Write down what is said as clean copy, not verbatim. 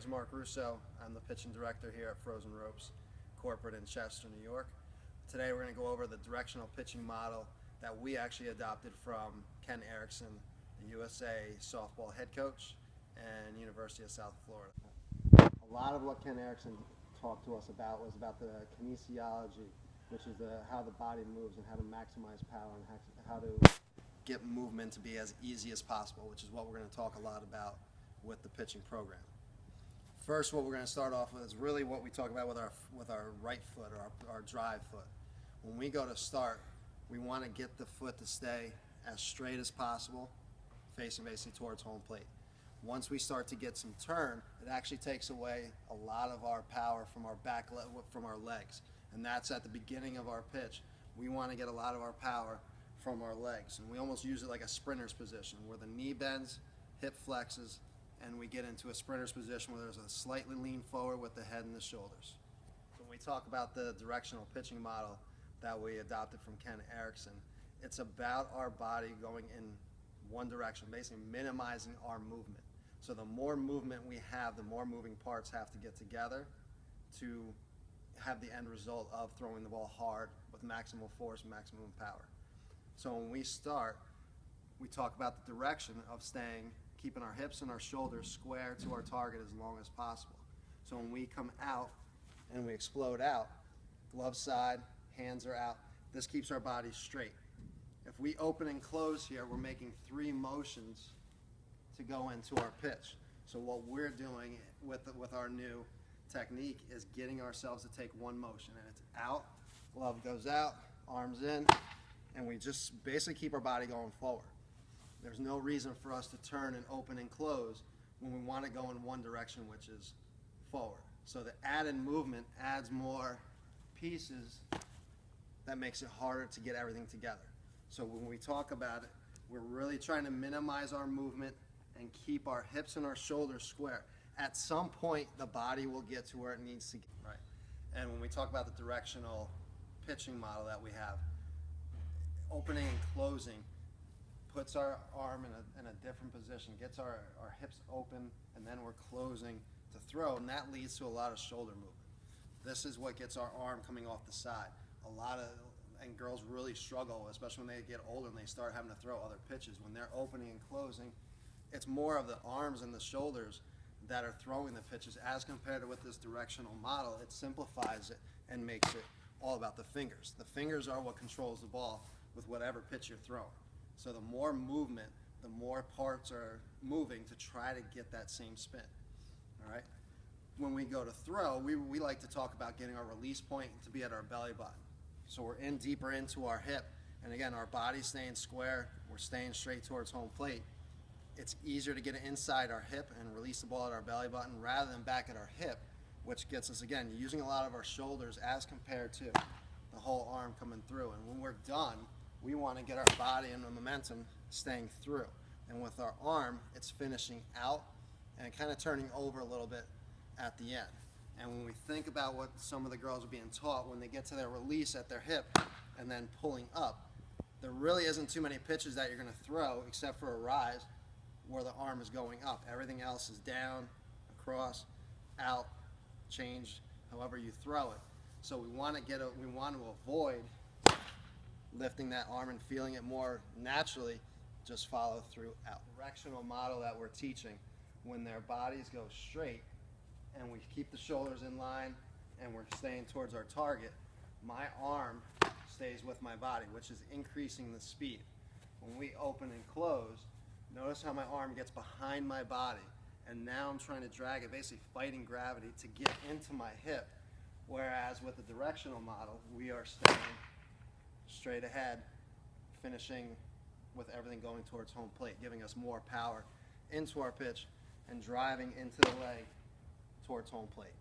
name's Marc Russo. I'm the pitching director here at Frozen Ropes Corporate in Chester, New York. Today we're going to go over the directional pitching model that we actually adopted from Ken Eriksen, the USA softball head coach and University of South Florida. A lot of what Ken Eriksen talked to us about was about the kinesiology, which is how the body moves and how to maximize power and how to get movement to be as easy as possible, which is what we're going to talk a lot about with the pitching program. First, what we're going to start off with is really what we talk about with our right foot or our drive foot. When we go to start, we want to get the foot to stay as straight as possible, facing basically towards home plate. Once we start to get some turn, it actually takes away a lot of our power from our legs, and that's at the beginning of our pitch. We want to get a lot of our power from our legs, and we almost use it like a sprinter's position, where the knee bends, hip flexes, and we get into a sprinter's position where there's a slightly lean forward with the head and the shoulders. So when we talk about the directional pitching model that we adopted from Ken Eriksen, it's about our body going in one direction, basically minimizing our movement. So the more movement we have, the more moving parts have to get together to have the end result of throwing the ball hard with maximal force and maximum power. So when we start, we talk about the direction of keeping our hips and our shoulders square to our target as long as possible. So when we come out and we explode out, glove side, hands are out, this keeps our body straight. If we open and close here, we're making 3 motions to go into our pitch. So what we're doing with our new technique is getting ourselves to take one motion, and it's out, glove goes out, arms in, and we just basically keep our body going forward. There's no reason for us to turn and open and close when we want to go in one direction, which is forward. So the added movement adds more pieces that makes it harder to get everything together. So when we talk about it, we're really trying to minimize our movement and keep our hips and our shoulders square. At some point, the body will get to where it needs to get. Right. And when we talk about the directional pitching model that we have, opening and closing puts our arm in a different position, gets our hips open, and then we're closing to throw, and that leads to a lot of shoulder movement. This is what gets our arm coming off the side. And girls really struggle, especially when they get older and they start having to throw other pitches. When they're opening and closing, it's more of the arms and the shoulders that are throwing the pitches as compared to with this directional model. It simplifies it and makes it all about the fingers. The fingers are what controls the ball with whatever pitch you're throwing. So the more movement, the more parts are moving to try to get that same spin. All right. When we go to throw, we like to talk about getting our release point to be at our belly button. So we're in deeper into our hip, and again, our body's staying square, we're staying straight towards home plate. It's easier to get it inside our hip and release the ball at our belly button rather than back at our hip, which gets us, again, using a lot of our shoulders as compared to the whole arm coming through. And when we're done, we want to get our body and the momentum staying through. And with our arm, it's finishing out and kind of turning over a little bit at the end. And when we think about what some of the girls are being taught when they get to their release at their hip and then pulling up, there really isn't too many pitches that you're going to throw except for a rise where the arm is going up. Everything else is down, across, out, changed, however you throw it. So we want to avoid lifting that arm and feeling it more naturally, just follow through out. Directional model that we're teaching, when their bodies go straight and we keep the shoulders in line and we're staying towards our target, my arm stays with my body, which is increasing the speed. When we open and close, notice how my arm gets behind my body, and now I'm trying to drag it, basically fighting gravity to get into my hip, whereas with the directional model, we are staying straight ahead, finishing with everything going towards home plate, giving us more power into our pitch and driving into the leg towards home plate.